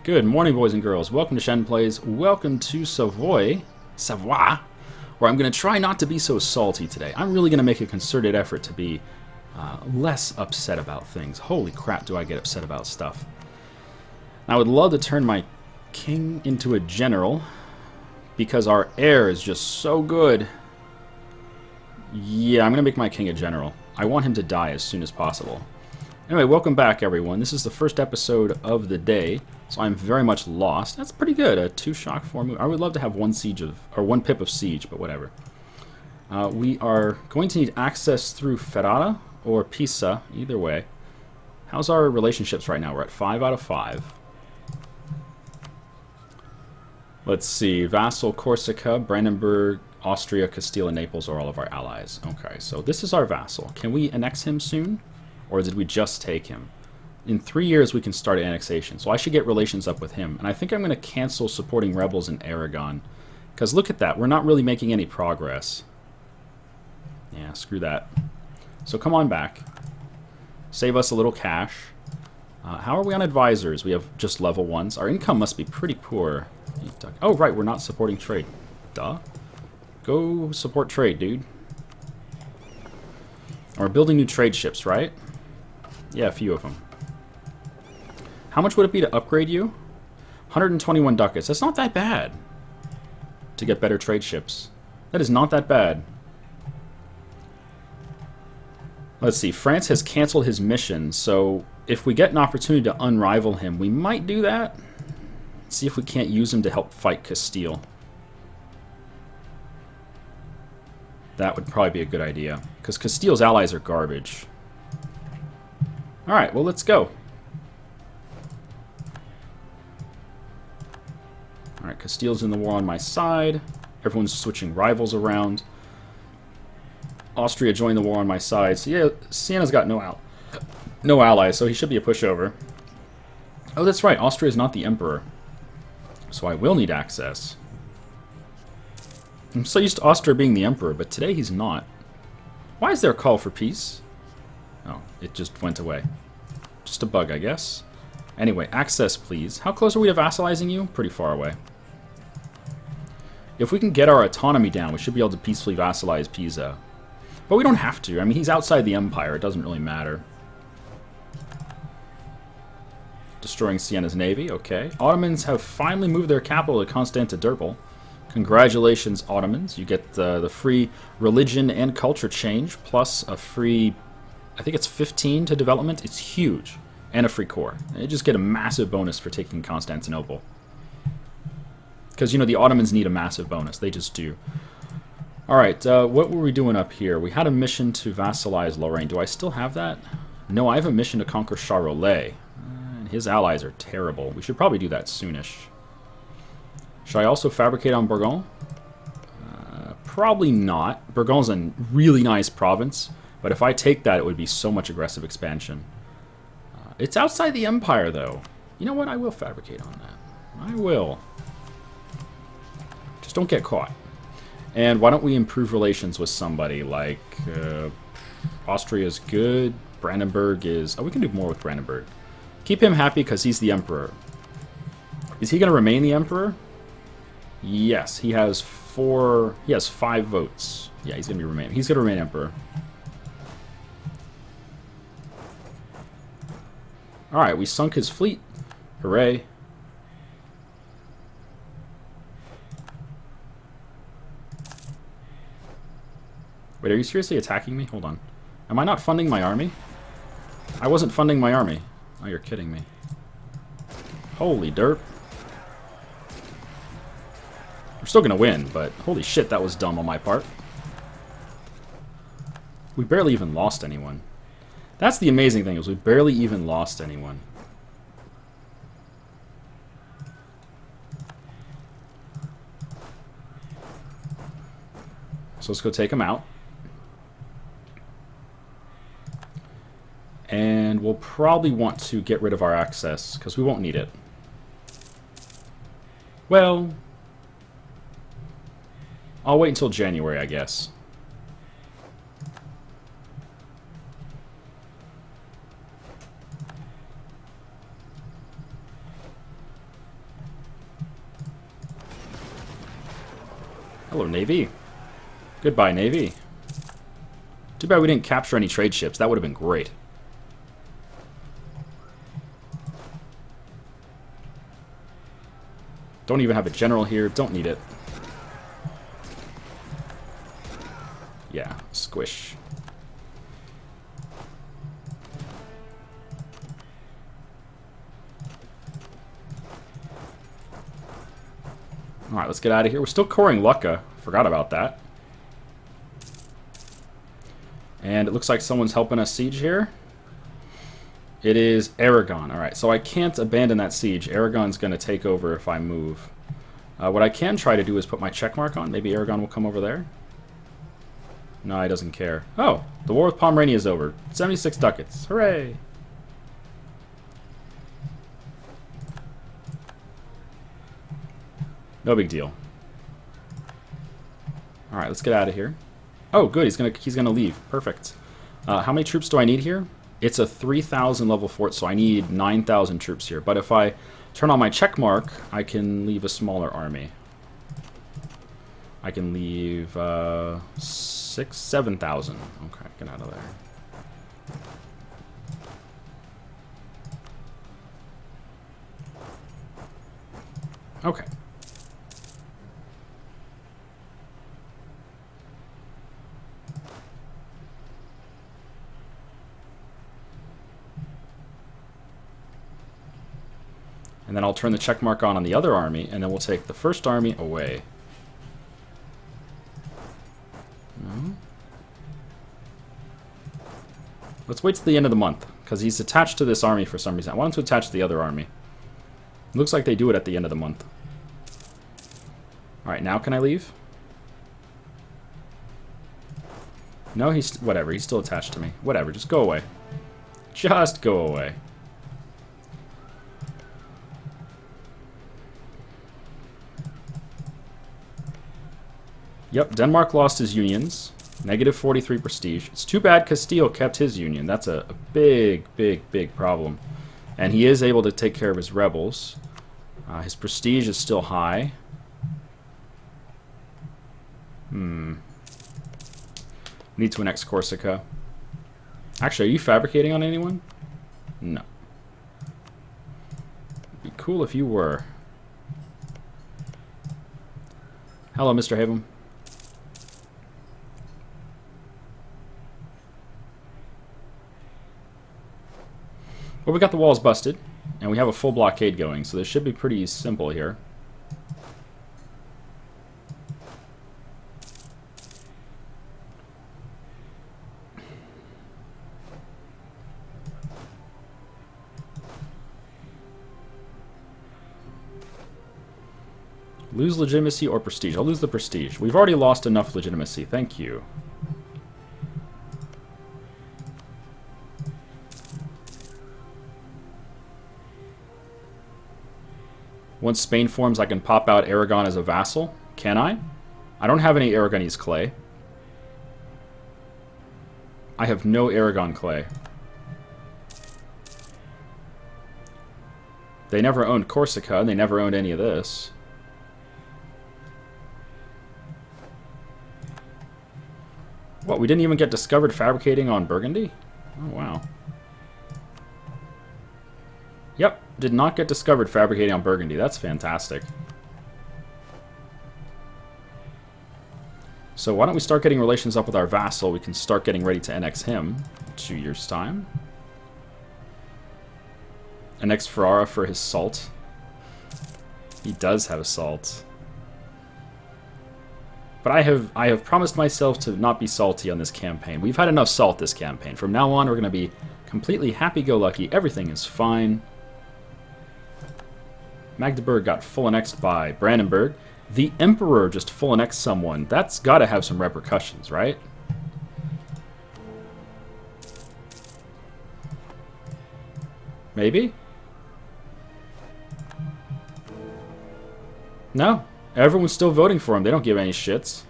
Good morning, boys and girls. Welcome to Shen Plays. Welcome to Savoy, where I'm going to try not to be so salty today. I'm really going to make a concerted effort to be less upset about things. Holy crap, do I get upset about stuff. I would love to turn my king into a general, because our heir is just so good. Yeah, I'm going to make my king a general. I want him to die as soon as possible. Anyway, welcome back, everyone. This is the first episode of the day, so I'm very much lost. That's pretty good. A 2 shock 4 move. I would love to have one pip of siege, but whatever. We are going to need access through Ferrara or Pisa, either way. How's our relationships right now? We're at 5 out of 5. Let's see. Vassal, Corsica, Brandenburg, Austria, Castile, and Naples are all of our allies. Okay, so this is our vassal. Can we annex him soon? Or did we just take him? In 3 years, we can start annexation, so I should get relations up with him. And I think I'm going to cancel supporting rebels in Aragon. Because look at that, we're not really making any progress. Yeah, screw that. So come on back. Save us a little cash. How are we on advisors? We have just level 1s. Our income must be pretty poor. Oh, right, we're not supporting trade. Duh. Go support trade, dude. And we're building new trade ships, right? Yeah, a few of them. How much would it be to upgrade you? 121 ducats. That's not that bad. To get better trade ships. That is not that bad. Let's see. France has canceled his mission, so if we get an opportunity to unrival him, we might do that. See if we can't use him to help fight Castile. That would probably be a good idea, because Castile's allies are garbage. Alright, well, let's go. Alright, Castile's in the war on my side. Everyone's switching rivals around. Austria joined the war on my side. So yeah, Sienna's got no allies, so he should be a pushover. Oh, that's right, Austria is not the emperor. So I will need access. I'm so used to Austria being the emperor, but today he's not. Why is there a call for peace? Oh, it just went away. Just a bug, I guess. Anyway, access, please. How close are we to vassalizing you? Pretty far away. If we can get our autonomy down, we should be able to peacefully vassalize Pisa. But we don't have to. I mean, he's outside the empire. It doesn't really matter. Destroying Sienna's navy. Okay. Ottomans have finally moved their capital to Constantinople. Congratulations, Ottomans. You get the free religion and culture change, plus a free, I think it's 15 to development. It's huge. And a free core. They just get a massive bonus for taking Constantinople. Because, you know, the Ottomans need a massive bonus. They just do. Alright, what were we doing up here? We had a mission to vassalize Lorraine. Do I still have that? No, I have a mission to conquer Charolais. And his allies are terrible. We should probably do that soonish. Should I also fabricate on Bourgogne? Probably not. Bourgogne's a really nice province, but if I take that, it would be so much aggressive expansion. It's outside the Empire, though. You know what? I will fabricate on that. I will. Just don't get caught. And why don't we improve relations with somebody like... Austria's good. Brandenburg is... Oh, we can do more with Brandenburg. Keep him happy because he's the Emperor. Is he going to remain the Emperor? Yes, he has 5 votes. Yeah, he's gonna remain Emperor. Alright, we sunk his fleet. Hooray. Wait, are you seriously attacking me? Hold on. Am I not funding my army? I wasn't funding my army. Oh, you're kidding me. Holy derp. We're still going to win, but holy shit, that was dumb on my part. We barely even lost anyone. That's the amazing thing, is we barely even lost anyone. So let's go take them out. And we'll probably want to get rid of our access, because we won't need it. Well... I'll wait until January, I guess. Hello, Navy. Goodbye, Navy. Too bad we didn't capture any trade ships. That would have been great. Don't even have a general here. Don't need it. Yeah, squish. Alright, let's get out of here. We're still coring Lucca. Forgot about that. And it looks like someone's helping us siege here. It is Aragon. Alright, so I can't abandon that siege. Aragon's going to take over if I move. What I can try to do is put my checkmark on. Maybe Aragon will come over there. No, he doesn't care. Oh, the war with Pomerania is over. 76 ducats. Hooray! No big deal. All right, let's get out of here. Oh, good. He's gonna leave. Perfect. How many troops do I need here? It's a 3,000 level fort, so I need 9,000 troops here. But if I turn on my check mark, I can leave a smaller army. I can leave 7,000. Okay, get out of there. Okay. And then I'll turn the check mark on the other army, and then we'll take the first army away. No. Let's wait till the end of the month, because he's attached to this army for some reason. I want him to attach to the other army. It looks like they do it at the end of the month. Alright, now can I leave? No, whatever, he's still attached to me. Whatever, just go away. Just go away. Yep, Denmark lost his unions. Negative 43 prestige. It's too bad Castile kept his union. That's a big, big, big problem. And he is able to take care of his rebels. His prestige is still high. Need to annex Corsica. Actually, are you fabricating on anyone? No. It'd be cool if you were. Hello, Mr. Haven. Well, we got the walls busted, and we have a full blockade going, so this should be pretty simple here. Lose legitimacy or prestige? I'll lose the prestige. We've already lost enough legitimacy. Thank you. Once Spain forms, I can pop out Aragon as a vassal. Can I? I don't have any Aragonese clay. I have no Aragon clay. They never owned Corsica, and they never owned any of this. What, we didn't even get discovered fabricating on Burgundy? Oh, wow. Yep, did not get discovered fabricating on Burgundy. That's fantastic. So why don't we start getting relations up with our vassal? We can start getting ready to annex him in 2 years' time. Annex Ferrara for his salt. He does have salt. But I have promised myself to not be salty on this campaign. We've had enough salt this campaign. From now on, we're going to be completely happy-go-lucky. Everything is fine. Magdeburg got full annexed by Brandenburg. The Emperor just full annexed someone. That's got to have some repercussions, right? Maybe? No. Everyone's still voting for him. They don't give any shits.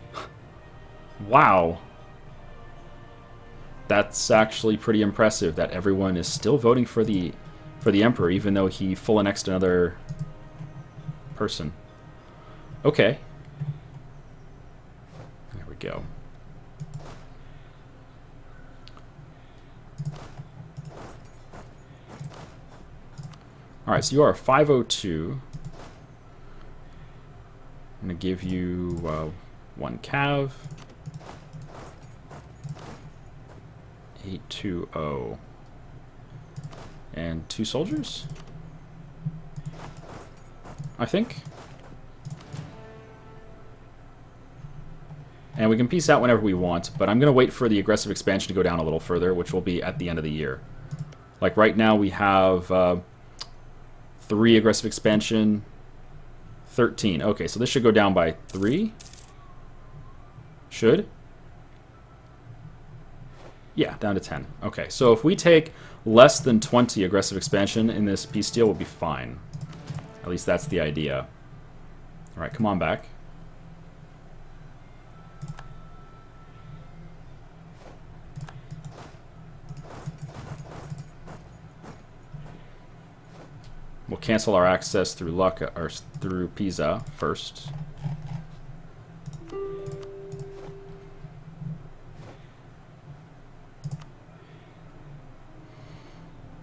Wow. That's actually pretty impressive that everyone is still voting for the Emperor, even though he full annexed another person. Okay. we go. Alright, so you are 502. I'm going to give you 1 cav. 820. And 2 soldiers? I think. And we can peace out whenever we want, but I'm going to wait for the aggressive expansion to go down a little further, which will be at the end of the year. Like right now we have 3 aggressive expansion, 13. Okay, so this should go down by 3. Should. Yeah, down to 10. Okay, so if we take less than 20 aggressive expansion in this peace deal, we'll be fine. At least that's the idea. Alright, come on back. We'll cancel our access through Lucca, or through Pisa first.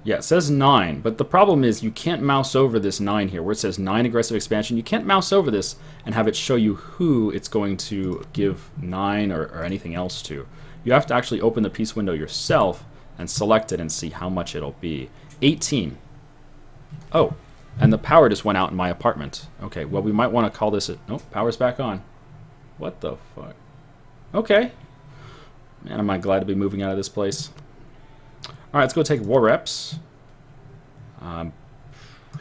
Yeah, it says 9, but the problem is you can't mouse over this 9 here, where it says 9 aggressive expansion. You can't mouse over this and have it show you who it's going to give 9 or anything else to. You have to actually open the piece window yourself and select it and see how much it'll be. 18. Oh, and the power just went out in my apartment. Okay, well, we might want to call this a... Nope, power's back on. What the fuck? Okay. Man, am I glad to be moving out of this place. Alright, let's go take war reps.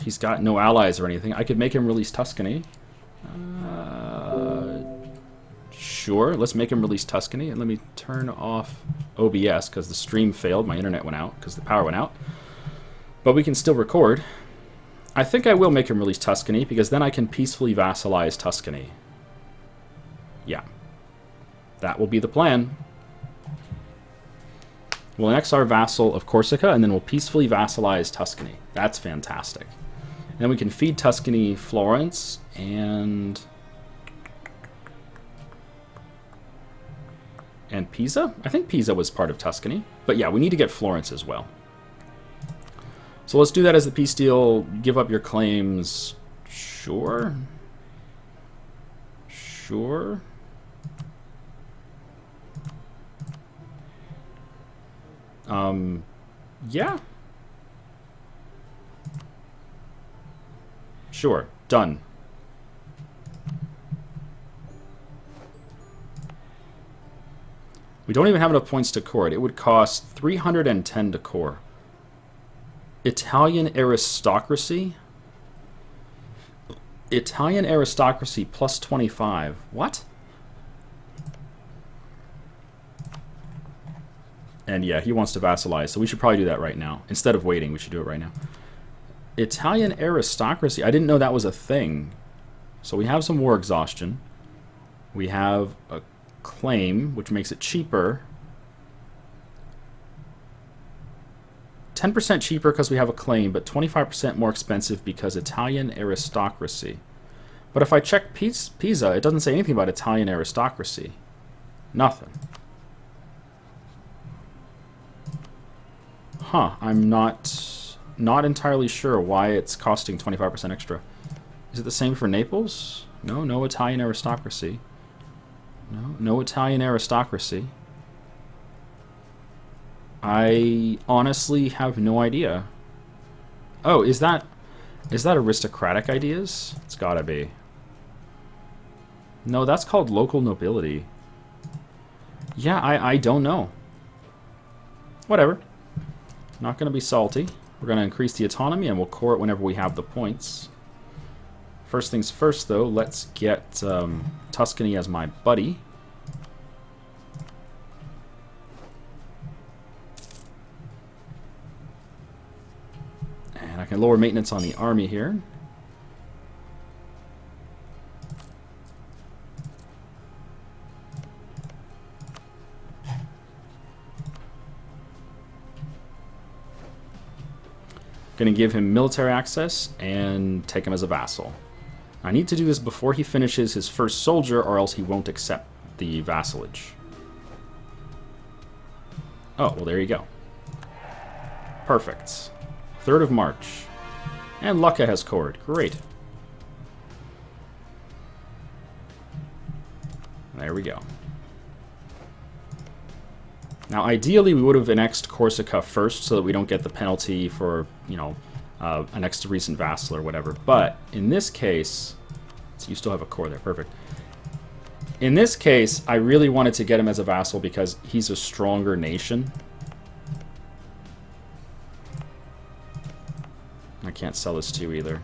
He's got no allies or anything. I could make him release Tuscany. Sure, let's make him release Tuscany. And let me turn off OBS because the stream failed. My internet went out because the power went out. But we can still record. I think I will make him release Tuscany because then I can peacefully vassalize Tuscany. Yeah. That will be the plan. We'll annex our vassal of Corsica, and then we'll peacefully vassalize Tuscany. That's fantastic. And then we can feed Tuscany Florence, and Pisa? I think Pisa was part of Tuscany. But yeah, we need to get Florence as well. So let's do that as the peace deal. Give up your claims. Sure. Sure. Yeah. Sure. Done. We don't even have enough points to court. It would cost 310 to core. Italian aristocracy? Italian aristocracy plus 25. What? And yeah, he wants to vassalize, so we should probably do that right now. Instead of waiting, we should do it right now. Italian aristocracy. I didn't know that was a thing. So we have some war exhaustion. We have a claim, which makes it cheaper. 10% cheaper because we have a claim, but 25% more expensive because Italian aristocracy. But if I check Pisa, it doesn't say anything about Italian aristocracy. Nothing. Huh, I'm not entirely sure why it's costing 25% extra. Is it the same for Naples? No, no Italian aristocracy. No Italian aristocracy. I honestly have no idea. Oh, is that aristocratic ideas? It's gotta be. No, that's called local nobility. Yeah, I don't know. Whatever. Not going to be salty. We're going to increase the autonomy and we'll core it whenever we have the points. First things first, though, let's get Tuscany as my buddy. And I can lower maintenance on the army here. Going to give him military access and take him as a vassal. I need to do this before he finishes his first soldier, or else he won't accept the vassalage. Oh, well, there you go. Perfect. 3rd of March. And Lucca has cored. Great. There we go. Now, ideally, we would have annexed Corsica first so that we don't get the penalty for, you know, annexed a recent vassal or whatever. But in this case, so you still have a core there. Perfect. In this case, I really wanted to get him as a vassal because he's a stronger nation. I can't sell this to you either.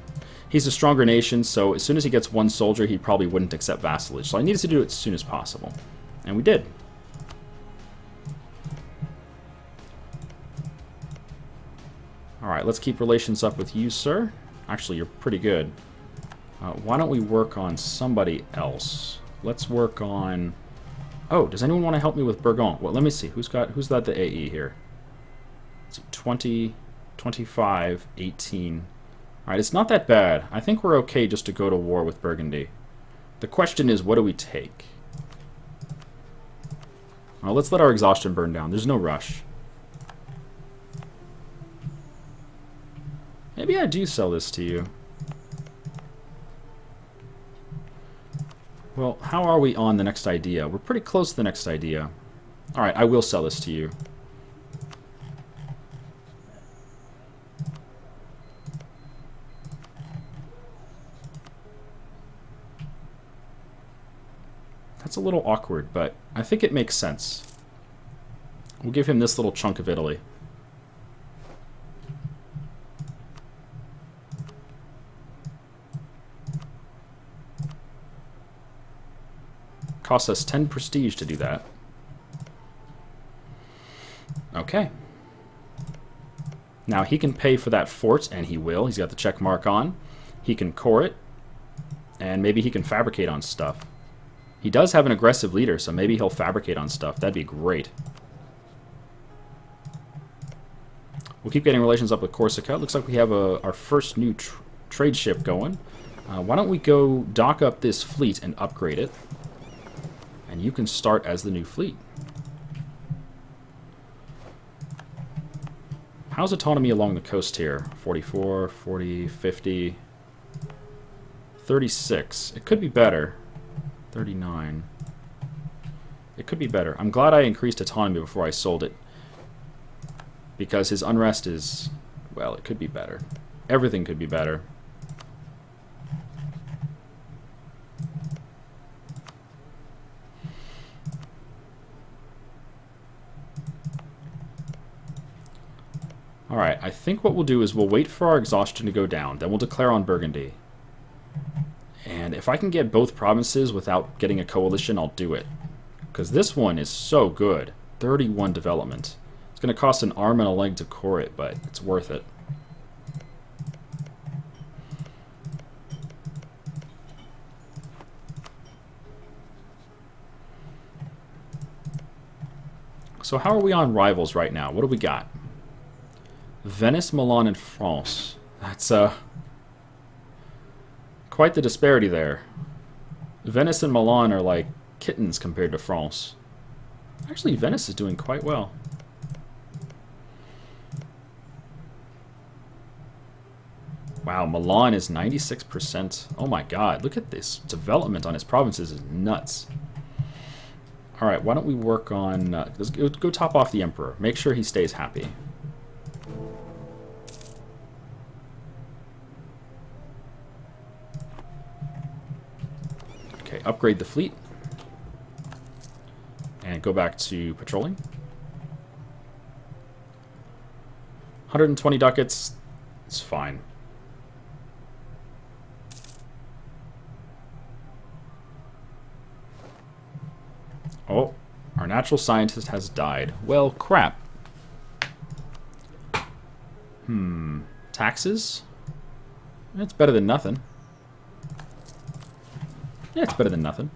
He's a stronger nation, so as soon as he gets 1 soldier, he probably wouldn't accept vassalage. So I needed to do it as soon as possible. And we did. Alright, let's keep relations up with you, sir. Actually, you're pretty good. Why don't we work on somebody else? Let's work on... Oh, does anyone want to help me with Burgon? Well, let me see. Who's got the AE here? Let's see, 20, 25, 18... Alright, it's not that bad. I think we're okay just to go to war with Burgundy. The question is, what do we take? Well, let's let our exhaustion burn down. There's no rush. Maybe I do sell this to you. Well, how are we on the next idea? We're pretty close to the next idea. Alright, I will sell this to you. That's a little awkward, but I think it makes sense. We'll give him this little chunk of Italy. Costs us 10 prestige to do that. Okay. Now he can pay for that fort, and he will. He's got the check mark on. He can core it, and maybe he can fabricate on stuff. He does have an aggressive leader, so maybe he'll fabricate on stuff. That'd be great. We'll keep getting relations up with Corsica. Looks like we have our first new trade ship going. Why don't we go dock up this fleet and upgrade it? And you can start as the new fleet. How's autonomy along the coast here? 44, 40, 50, 36. It could be better. 39. It could be better. I'm glad I increased autonomy before I sold it. Because his unrest is... well, it could be better. Everything could be better. Alright, I think what we'll do is we'll wait for our exhaustion to go down. Then we'll declare on Burgundy. And if I can get both provinces without getting a coalition, I'll do it. Because this one is so good. 31 development. It's going to cost an arm and a leg to core it, but it's worth it. So how are we on rivals right now? What do we got? Venice, Milan, and France. That's quite the disparity there. Venice and Milan are like kittens compared to France. Actually, Venice is doing quite well. Wow, Milan is 96%. Oh my god, look at this development on his provinces is nuts. Alright, why don't we work on... let's go top off the Emperor. Make sure he stays happy. Okay, upgrade the fleet. And go back to patrolling. 120 ducats. It's fine. Oh, our natural scientist has died. Well, crap. Taxes? It's better than nothing. Yeah, it's better than nothing.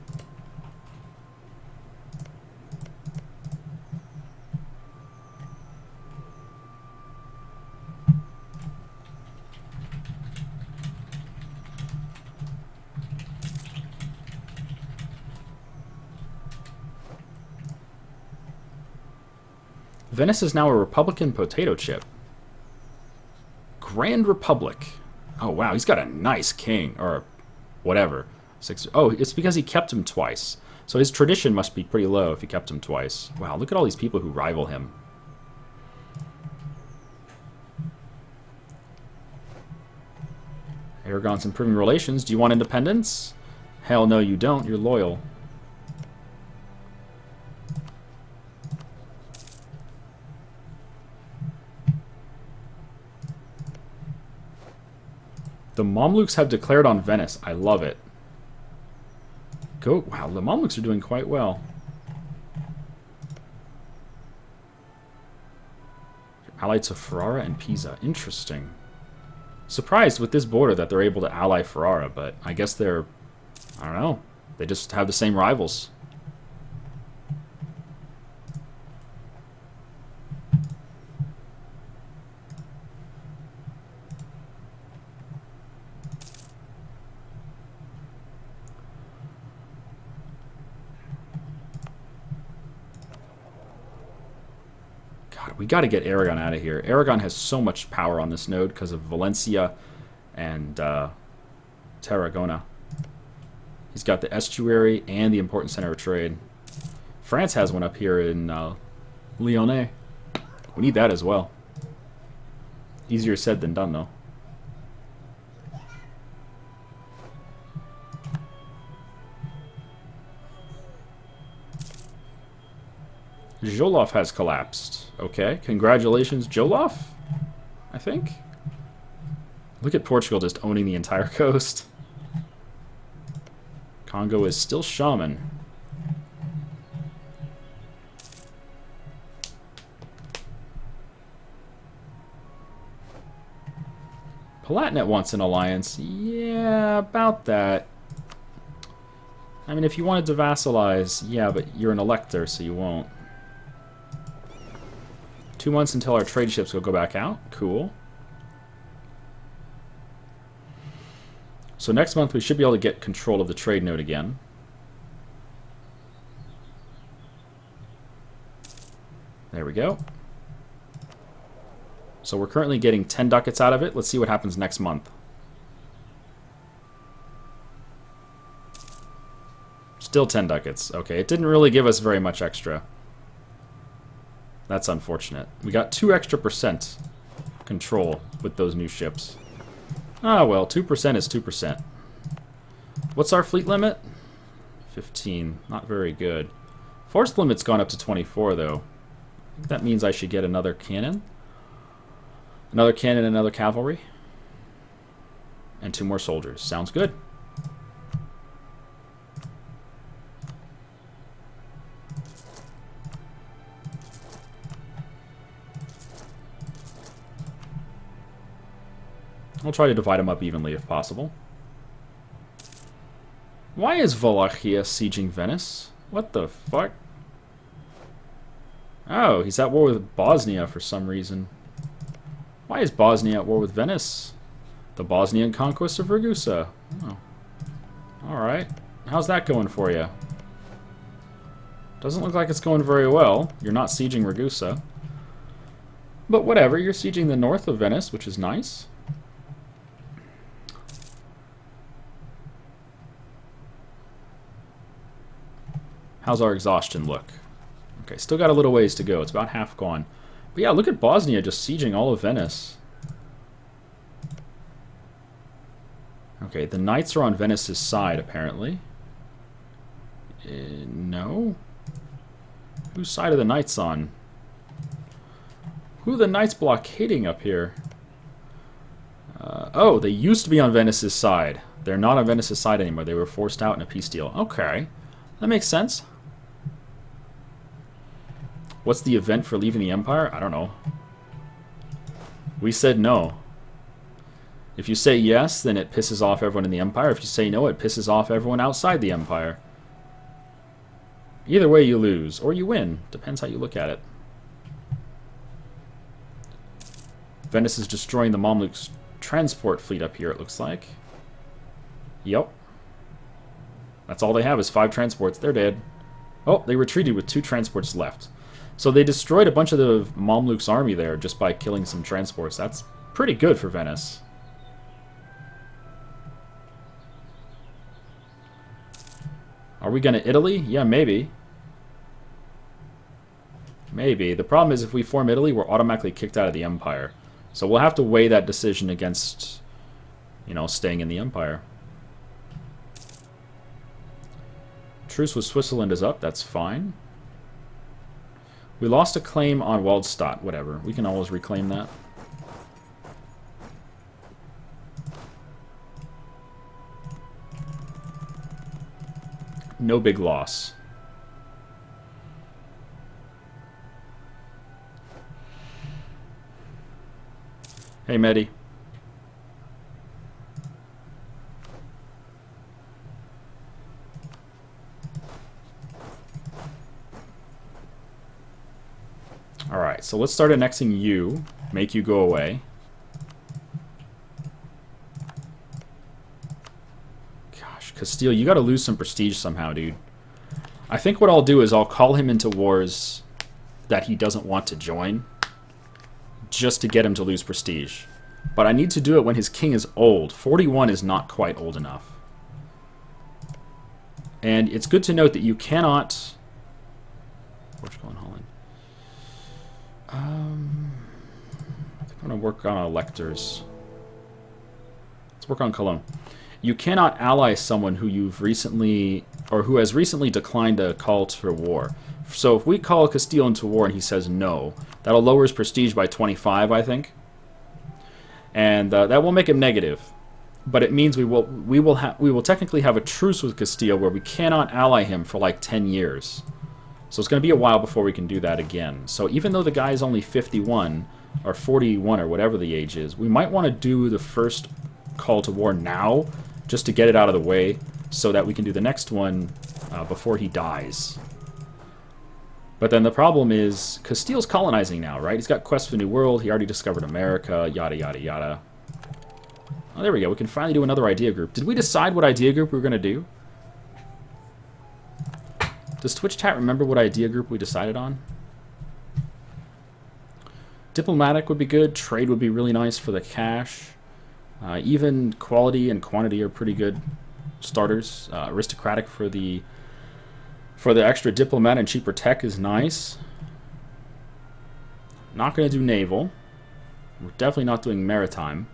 Venice is now a Republican potato chip. Grand Republic. Oh, wow, he's got a nice king, or whatever. Oh, it's because he kept him twice. So his tradition must be pretty low if he kept him twice. Wow, look at all these people who rival him. Aragon's improving relations. Do you want independence? Hell no, you don't. You're loyal. The Mamluks have declared on Venice. I love it. Go. Wow, the Mamluks are doing quite well. Allied to Ferrara and Pisa. Interesting. Surprised with this border that they're able to ally Ferrara, but I guess they're... I don't know. They just have the same rivals. We got to get Aragon out of here. Aragon has so much power on this node because of Valencia and Tarragona. He's got the estuary and the important center of trade. France has one up here in Lyonnais. We need that as well. Easier said than done, though. Joloffe has collapsed. Okay, congratulations, Joloffe, I think. Look at Portugal just owning the entire coast. Congo is still shaman. Palatinate wants an alliance. Yeah, about that. I mean, if you wanted to vassalize, yeah, but you're an elector, so you won't. 2 months until our trade ships will go back out. Cool. So next month we should be able to get control of the trade node again. There we go. So we're currently getting 10 ducats out of it. Let's see what happens next month. Still 10 ducats. Okay, it didn't really give us very much extra. That's unfortunate. We got 2 extra % control with those new ships. Ah, well, 2% is 2%. What's our fleet limit? 15. Not very good. Force limit's gone up to 24, though. I think that means I should get another cannon. Another cannon, another cavalry. And 2 more soldiers. Sounds good. I'll try to divide them up evenly if possible. Why is Wallachia sieging Venice? What the fuck? Oh, he's at war with Bosnia for some reason. Why is Bosnia at war with Venice? The Bosnian conquest of Ragusa. Oh. Alright. How's that going for you? Doesn't look like it's going very well. You're not sieging Ragusa. But whatever, you're sieging the north of Venice, which is nice. How's our exhaustion look? Okay, still got a little ways to go. It's about half gone. But yeah, look at Bosnia just sieging all of Venice. Okay, the knights are on Venice's side, apparently. No? Whose side are the knights on? Who are the knights blockading up here? Oh, they used to be on Venice's side. They're not on Venice's side anymore. They were forced out in a peace deal. Okay, that makes sense. What's the event for leaving the Empire? I don't know. We said no. If you say yes, then it pisses off everyone in the Empire. If you say no, it pisses off everyone outside the Empire. Either way, you lose. Or you win. Depends how you look at it. Venice is destroying the Mamluks' transport fleet up here, it looks like. Yep. That's all they have is 5 transports. They're dead. Oh, they retreated with 2 transports left. So they destroyed a bunch of the Mamluks' army there just by killing some transports. That's pretty good for Venice. Are we going to Italy? Yeah, maybe. Maybe. The problem is if we form Italy, we're automatically kicked out of the Empire. So we'll have to weigh that decision against, you know, staying in the Empire. Truce with Switzerland is up. That's fine. We lost a claim on Waldstadt. Whatever. We can always reclaim that. No big loss. Hey, Mehdi. Alright, so let's start annexing you. Make you go away. Gosh, Castile, you gotta lose some prestige somehow, dude. I think what I'll do is I'll call him into wars that he doesn't want to join, just to get him to lose prestige. But I need to do it when his king is old. 41 is not quite old enough. And it's good to note that you cannot... Portugal and Holland. I think I'm going to work on electors. Let's work on Cologne. You cannot ally someone who you've recently, or who has recently declined a call to war. So if we call Castile into war and he says no, that'll lower his prestige by 25, I think. And that will make him negative. But it means we will technically have a truce with Castile where we cannot ally him for like 10 years. So it's going to be a while before we can do that again. So even though the guy is only 51 or 41 or whatever the age is, we might want to do the first call to war now just to get it out of the way so that we can do the next one before he dies. But then the problem is Castile's colonizing now, right? He's got Quest for New World. He already discovered America, yada, yada, yada. Oh, there we go. We can finally do another idea group. Did we decide what idea group we were going to do? Does Twitch chat remember what idea group we decided on? Diplomatic would be good. Trade would be really nice for the cash. Even quality and quantity are pretty good starters. Aristocratic for the extra diplomat and cheaper tech is nice. Not going to do naval. We're definitely not doing maritime.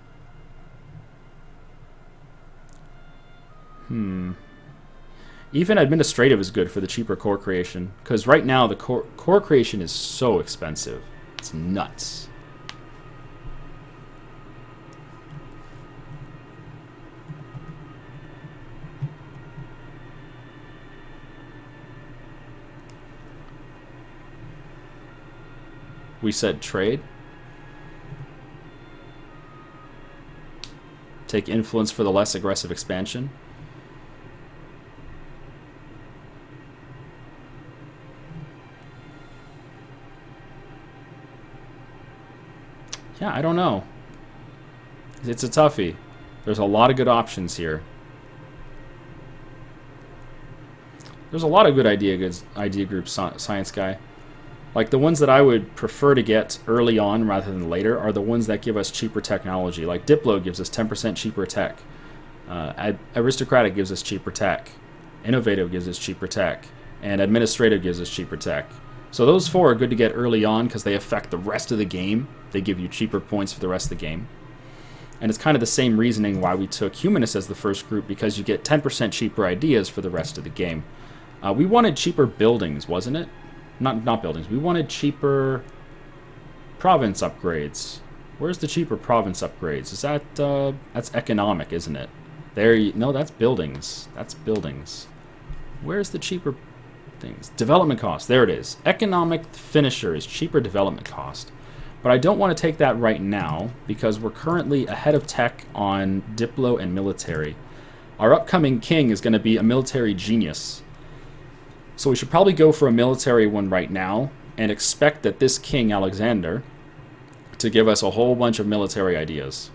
Even administrative is good for the cheaper core creation, because right now the core creation is so expensive. It's nuts. We said trade. Take influence for the less aggressive expansion. Yeah, I don't know. It's a toughie. There's a lot of good options here. There's a lot of good idea groups, Science Guy. Like, the ones that I would prefer to get early on rather than later are the ones that give us cheaper technology. Like, Diplo gives us 10% cheaper tech. Aristocratic gives us cheaper tech. Innovative gives us cheaper tech. And Administrative gives us cheaper tech. So those four are good to get early on because they affect the rest of the game. They give you cheaper points for the rest of the game. And it's kind of the same reasoning why we took Humanist as the first group, because you get 10% cheaper ideas for the rest of the game. We wanted cheaper buildings, wasn't it? Not buildings. We wanted cheaper province upgrades. Where's the cheaper province upgrades? Is that that's economic, isn't it? No, that's buildings. That's buildings. Where's the cheaper things? Development cost. There it is. Economic finisher is cheaper development cost. But I don't want to take that right now because we're currently ahead of tech on Diplo and military. Our upcoming king is going to be a military genius. So we should probably go for a military one right now and expect that this king, Alexander, to give us a whole bunch of military ideas.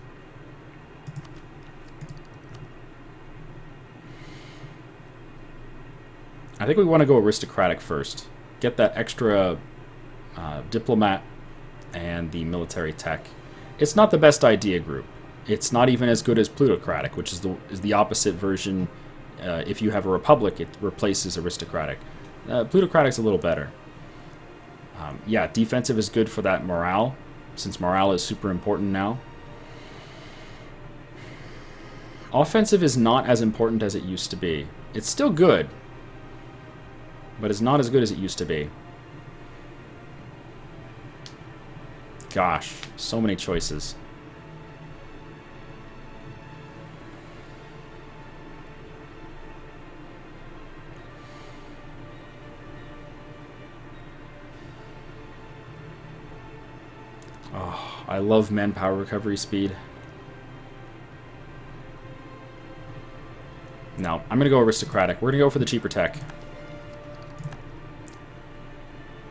I think we want to go aristocratic first. Get that extra diplomat, and the military tech. It's not the best idea group. It's not even as good as plutocratic, which is the opposite version. If you have a republic, it replaces aristocratic. Plutocratic's a little better. Yeah, defensive is good for that morale, since morale is super important now. Offensive is not as important as it used to be. It's still good, but it's not as good as it used to be. Gosh, so many choices. Oh, I love manpower recovery speed. No, I'm going to go aristocratic. We're going to go for the cheaper tech.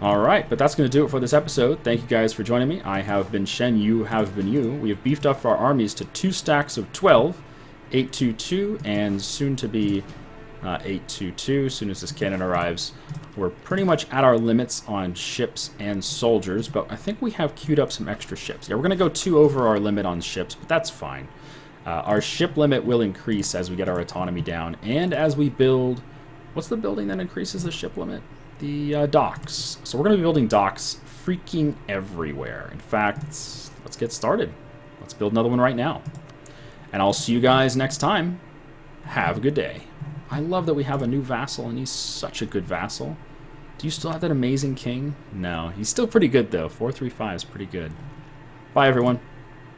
Alright, but that's going to do it for this episode. Thank you guys for joining me. I have been Shen, you have been you. We have beefed up our armies to 2 stacks of 12, 822, and soon to be 822. As soon as this cannon arrives, we're pretty much at our limits on ships and soldiers, but I think we have queued up some extra ships. Yeah, we're going to go 2 over our limit on ships, but that's fine. Our ship limit will increase as we get our autonomy down, and as we build... What's the building that increases the ship limit? The docks. So we're going to be building docks freaking everywhere. In fact, let's get started. Let's build another one right now. And I'll see you guys next time. Have a good day. I love that we have a new vassal, and he's such a good vassal. Do you still have that amazing king? No, he's still pretty good, though. 435 is pretty good. Bye, everyone.